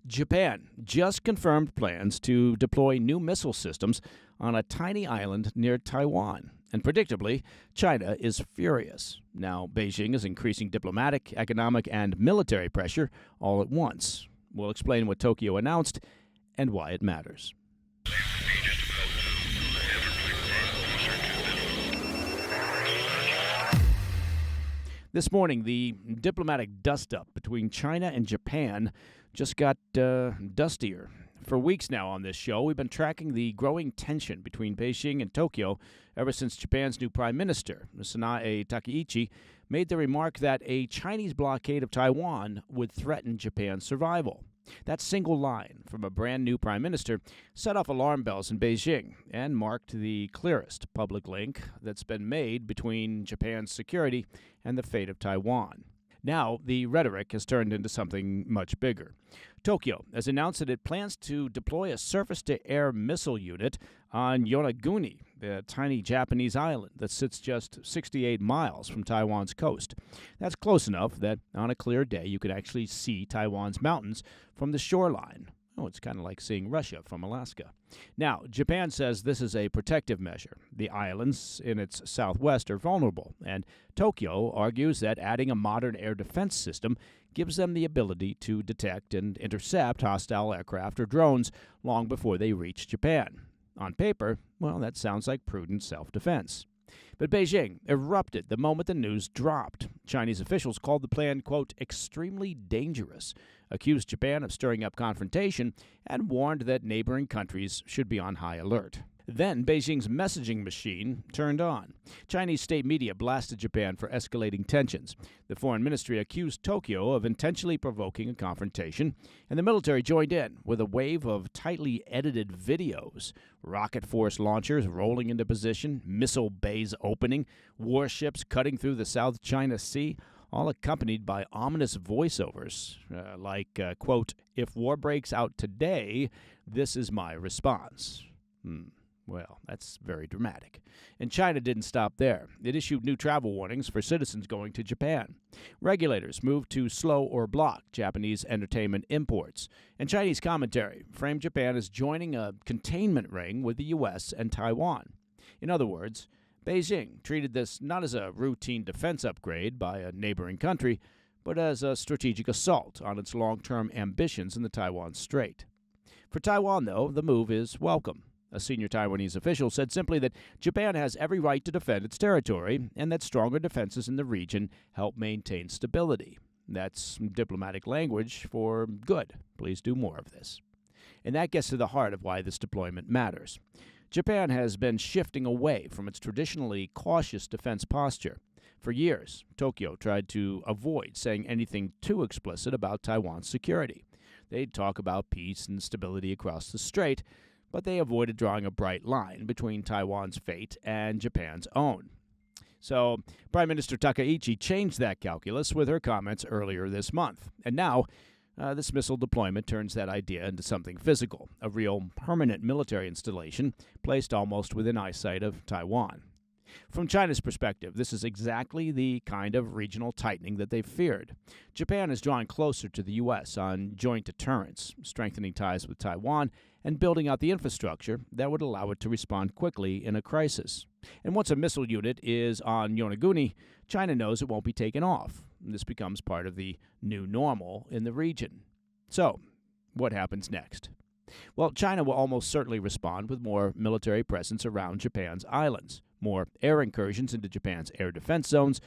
Japan just confirmed plans to deploy new missile systems on a tiny island near Taiwan. And predictably, China is furious. Now, Beijing is increasing diplomatic, economic, and military pressure all at once. We'll explain what Tokyo announced and why it matters. This morning, the diplomatic dust-up between China and Japan just got dustier. For weeks now on this show, we've been tracking the growing tension between Beijing and Tokyo ever since Japan's new prime minister, Sanae Takaichi, made the remark that a Chinese blockade of Taiwan would threaten Japan's survival. That single line from a brand new prime minister set off alarm bells in Beijing and marked the clearest public link that's been made between Japan's security and the fate of Taiwan. Now, the rhetoric has turned into something much bigger. Tokyo has announced that it plans to deploy a surface-to-air missile unit on Yonaguni, the tiny Japanese island that sits just 68 miles from Taiwan's coast. That's close enough that on a clear day you could actually see Taiwan's mountains from the shoreline. Oh, it's kind of like seeing Russia from Alaska. Now, Japan says this is a protective measure. The islands in its southwest are vulnerable, and Tokyo argues that adding a modern air defense system gives them the ability to detect and intercept hostile aircraft or drones long before they reach Japan. On paper, well, that sounds like prudent self-defense. But Beijing erupted the moment the news dropped. Chinese officials called the plan, quote, extremely dangerous, accused Japan of stirring up confrontation, and warned that neighboring countries should be on high alert. Then Beijing's messaging machine turned on. Chinese state media blasted Japan for escalating tensions. The foreign ministry accused Tokyo of intentionally provoking a confrontation, and the military joined in with a wave of tightly edited videos. Rocket force launchers rolling into position, missile bays opening, warships cutting through the South China Sea, all accompanied by ominous voiceovers like, quote, if war breaks out today, this is my response. Well, that's very dramatic. And China didn't stop there. It issued new travel warnings for citizens going to Japan. Regulators moved to slow or block Japanese entertainment imports. And Chinese commentary framed Japan as joining a containment ring with the U.S. and Taiwan. In other words, Beijing treated this not as a routine defense upgrade by a neighboring country, but as a strategic assault on its long-term ambitions in the Taiwan Strait. For Taiwan, though, the move is welcome. A senior Taiwanese official said simply that Japan has every right to defend its territory and that stronger defenses in the region help maintain stability. That's diplomatic language for good. Please do more of this. And that gets to the heart of why this deployment matters. Japan has been shifting away from its traditionally cautious defense posture. For years, Tokyo tried to avoid saying anything too explicit about Taiwan's security. They'd talk about peace and stability across the strait, but they avoided drawing a bright line between Taiwan's fate and Japan's own. So, Prime Minister Takaichi changed that calculus with her comments earlier this month. And now, this missile deployment turns that idea into something physical, a real permanent military installation placed almost within eyesight of Taiwan. From China's perspective, this is exactly the kind of regional tightening that they've feared. Japan is drawing closer to the U.S. on joint deterrence, strengthening ties with Taiwan, and building out the infrastructure that would allow it to respond quickly in a crisis. And once a missile unit is on Yonaguni, China knows it won't be taken off. This becomes part of the new normal in the region. So, what happens next? Well, China will almost certainly respond with more military presence around Japan's islands, more air incursions into Japan's air defense zones,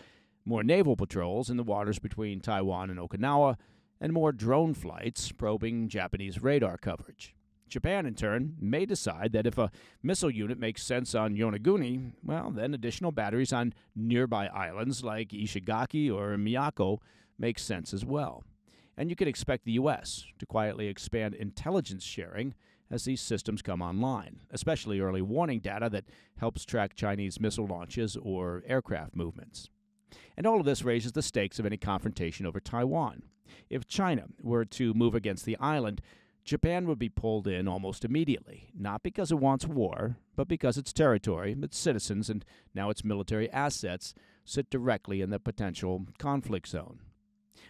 more naval patrols in the waters between Taiwan and Okinawa, and more drone flights probing Japanese radar coverage. Japan, in turn, may decide that if a missile unit makes sense on Yonaguni, well, then additional batteries on nearby islands like Ishigaki or Miyako make sense as well. And you can expect the U.S. to quietly expand intelligence sharing as these systems come online, especially early warning data that helps track Chinese missile launches or aircraft movements. And all of this raises the stakes of any confrontation over Taiwan. If China were to move against the island, Japan would be pulled in almost immediately, not because it wants war, but because its territory, its citizens, and now its military assets sit directly in the potential conflict zone.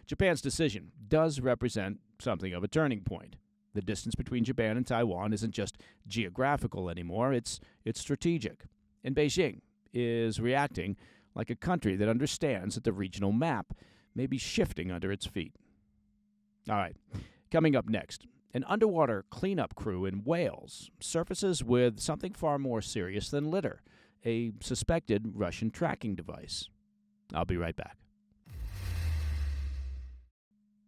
Japan's decision does represent something of a turning point. The distance between Japan and Taiwan isn't just geographical anymore, it's strategic. And Beijing is reacting like a country that understands that the regional map may be shifting under its feet. All right, coming up next, an underwater cleanup crew in Wales surfaces with something far more serious than litter, a suspected Russian tracking device. I'll be right back.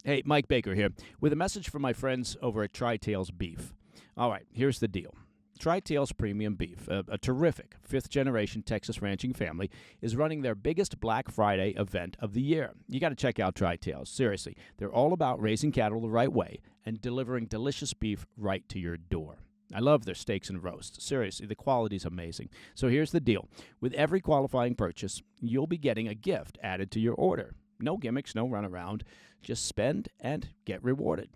Hey, Mike Baker here, with a message from my friends over at Tri-Tails Beef. All right, here's the deal. Tri-Tails Premium Beef, a terrific fifth-generation Texas ranching family, is running their biggest Black Friday event of the year. You got to check out Tri-Tails. Seriously, they're all about raising cattle the right way and delivering delicious beef right to your door. I love their steaks and roasts. Seriously, the quality's amazing. So here's the deal. With every qualifying purchase, you'll be getting a gift added to your order. No gimmicks, no runaround. Just spend and get rewarded.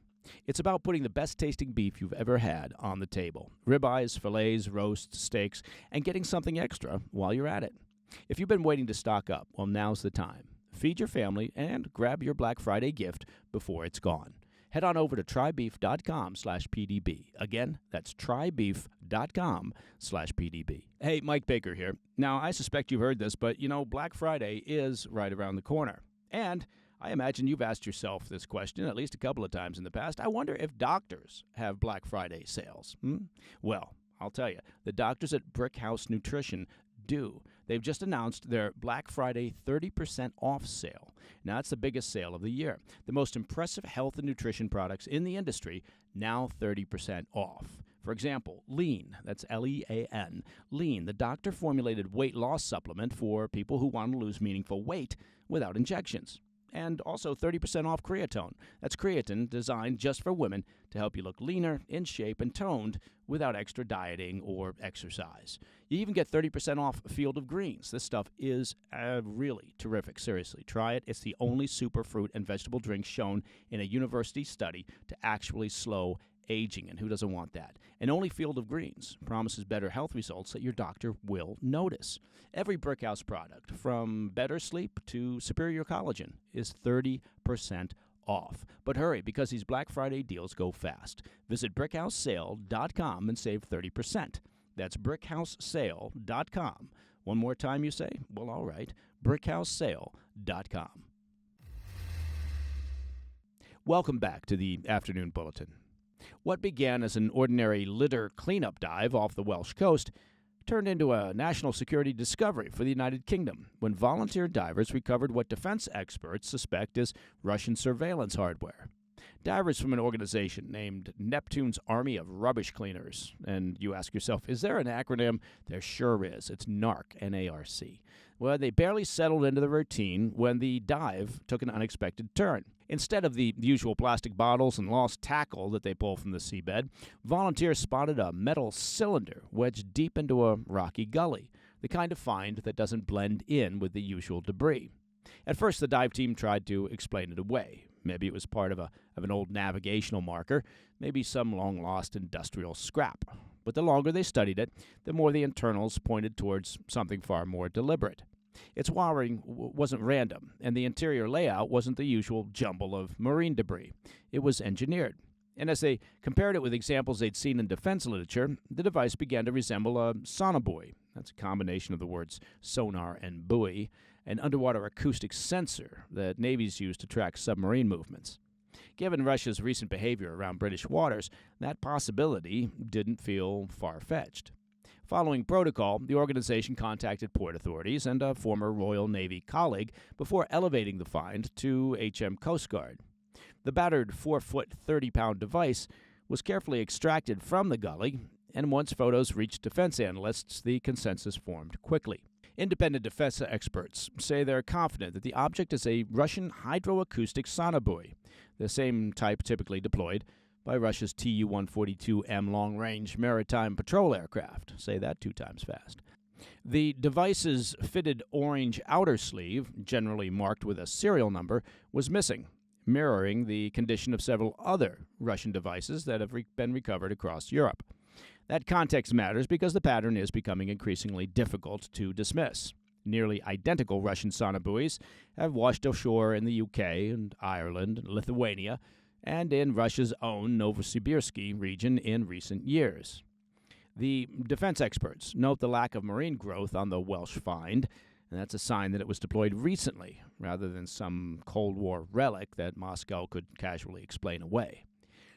It's about putting the best-tasting beef you've ever had on the table. Ribeyes, fillets, roasts, steaks, and getting something extra while you're at it. If you've been waiting to stock up, well, now's the time. Feed your family and grab your Black Friday gift before it's gone. Head on over to trybeef.com/PDB. Again, that's trybeef.com/PDB. Hey, Mike Baker here. Now, I suspect you've heard this, but, Black Friday is right around the corner. And I imagine you've asked yourself this question at least a couple of times in the past. I wonder if doctors have Black Friday sales. Well, I'll tell you, the doctors at Brickhouse Nutrition do. They've just announced their Black Friday 30% off sale. Now, it's the biggest sale of the year. The most impressive health and nutrition products in the industry, now 30% off. For example, Lean, that's Lean. Lean, the doctor-formulated weight loss supplement for people who want to lose meaningful weight without injections. And also 30% off creatine. That's creatine designed just for women to help you look leaner, in shape, and toned without extra dieting or exercise. You even get 30% off Field of Greens. This stuff is really terrific. Seriously, try it. It's the only superfruit and vegetable drink shown in a university study to actually slow aging, and who doesn't want that? And only Field of Greens promises better health results that your doctor will notice. Every Brickhouse product, from better sleep to superior collagen, is 30% off. But hurry, because these Black Friday deals go fast. Visit brickhousesale.com and save 30%. That's brickhousesale.com. One more time, you say? Well, all right. brickhousesale.com. Welcome back to the Afternoon Bulletin. What began as an ordinary litter cleanup dive off the Welsh coast turned into a national security discovery for the United Kingdom when volunteer divers recovered what defense experts suspect is Russian surveillance hardware. Divers from an organization named Neptune's Army of Rubbish Cleaners. And you ask yourself, is there an acronym? There sure is. It's NARC, N-A-R-C. Well, they barely settled into the routine when the dive took an unexpected turn. Instead of the usual plastic bottles and lost tackle that they pull from the seabed, volunteers spotted a metal cylinder wedged deep into a rocky gully, the kind of find that doesn't blend in with the usual debris. At first, the dive team tried to explain it away. Maybe it was part of an old navigational marker, maybe some long-lost industrial scrap. But the longer they studied it, the more the internals pointed towards something far more deliberate. Its wiring wasn't random, and the interior layout wasn't the usual jumble of marine debris. It was engineered. And as they compared it with examples they'd seen in defense literature, the device began to resemble a sonobuoy. That's a combination of the words sonar and buoy, an underwater acoustic sensor that navies use to track submarine movements. Given Russia's recent behavior around British waters, that possibility didn't feel far-fetched. Following protocol, the organization contacted port authorities and a former Royal Navy colleague before elevating the find to HM Coast Guard. The battered 4-foot, 30-pound device was carefully extracted from the gully, and once photos reached defense analysts, the consensus formed quickly. Independent defense experts say they're confident that the object is a Russian hydroacoustic sonobuoy, the same type typically deployed by Russia's Tu-142M long-range maritime patrol aircraft. Say that 2 times fast. The device's fitted orange outer sleeve, generally marked with a serial number, was missing, mirroring the condition of several other Russian devices that have been recovered across Europe. That context matters because the pattern is becoming increasingly difficult to dismiss. Nearly identical Russian sonobuoys have washed ashore in the UK and Ireland and Lithuania and in Russia's own Novosibirsk region in recent years. The defense experts note the lack of marine growth on the Welsh find, and that's a sign that it was deployed recently rather than some Cold War relic that Moscow could casually explain away.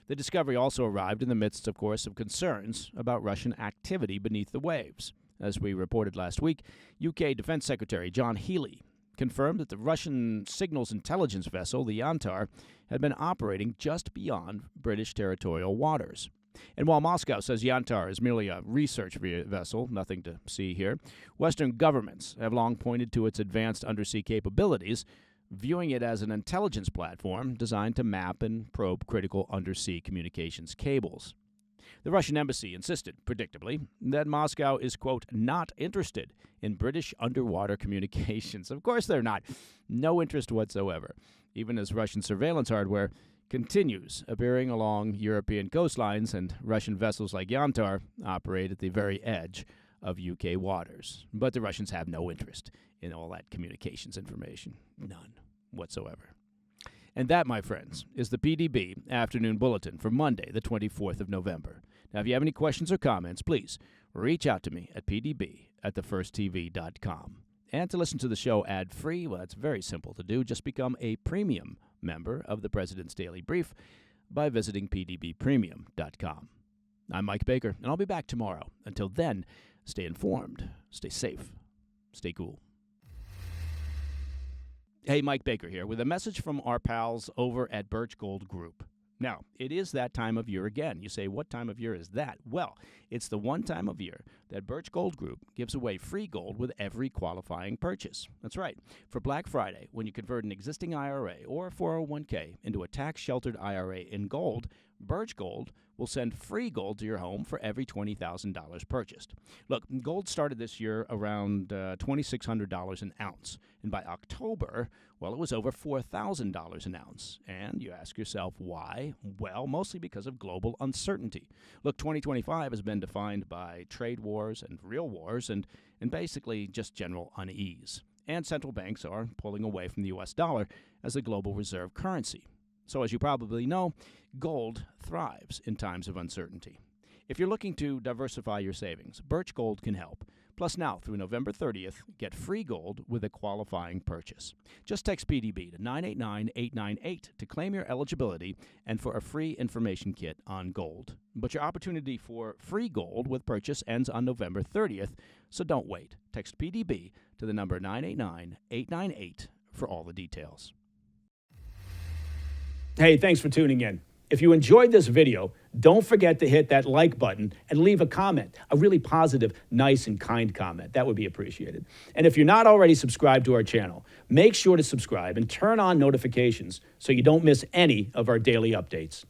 The discovery also arrived in the midst, of course, of concerns about Russian activity beneath the waves. As we reported last week, UK Defense Secretary John Healey confirmed that the Russian signals intelligence vessel, the Yantar, had been operating just beyond British territorial waters. And while Moscow says Yantar is merely a research vessel, nothing to see here, Western governments have long pointed to its advanced undersea capabilities, viewing it as an intelligence platform designed to map and probe critical undersea communications cables. The Russian embassy insisted, predictably, that Moscow is, quote, not interested in British underwater communications. Of course they're not. No interest whatsoever, even as Russian surveillance hardware continues appearing along European coastlines and Russian vessels like Yantar operate at the very edge of UK waters. But the Russians have no interest in all that communications information. None whatsoever. And that, my friends, is the PDB Afternoon Bulletin for Monday, the 24th of November. Now, if you have any questions or comments, please reach out to me at pdb@thefirst.tv.com. And to listen to the show ad-free, well, it's very simple to do. Just become a premium member of the President's Daily Brief by visiting pdbpremium.com. I'm Mike Baker, and I'll be back tomorrow. Until then, stay informed, stay safe, stay cool. Hey, Mike Baker here with a message from our pals over at Birch Gold Group. Now, it is that time of year again. You say, what time of year is that? Well, it's the one time of year that Birch Gold Group gives away free gold with every qualifying purchase. That's right. For Black Friday, when you convert an existing IRA or 401k into a tax-sheltered IRA in gold, Birch Gold will send free gold to your home for every $20,000 purchased. Look, gold started this year around $2,600 an ounce, and by October, well, it was over $4,000 an ounce. And you ask yourself why? Well, mostly because of global uncertainty. Look, 2025 has been defined by trade wars and real wars and basically just general unease. And central banks are pulling away from the U.S. dollar as a global reserve currency. So as you probably know, gold thrives in times of uncertainty. If you're looking to diversify your savings, Birch Gold can help. Plus now, through November 30th, get free gold with a qualifying purchase. Just text PDB to 989-898 to claim your eligibility and for a free information kit on gold. But your opportunity for free gold with purchase ends on November 30th, so don't wait. Text PDB to the number 989-898 for all the details. Hey, thanks for tuning in. If you enjoyed this video, don't forget to hit that like button and leave a comment, a really positive, nice, and kind comment. That would be appreciated. And if you're not already subscribed to our channel, make sure to subscribe and turn on notifications so you don't miss any of our daily updates.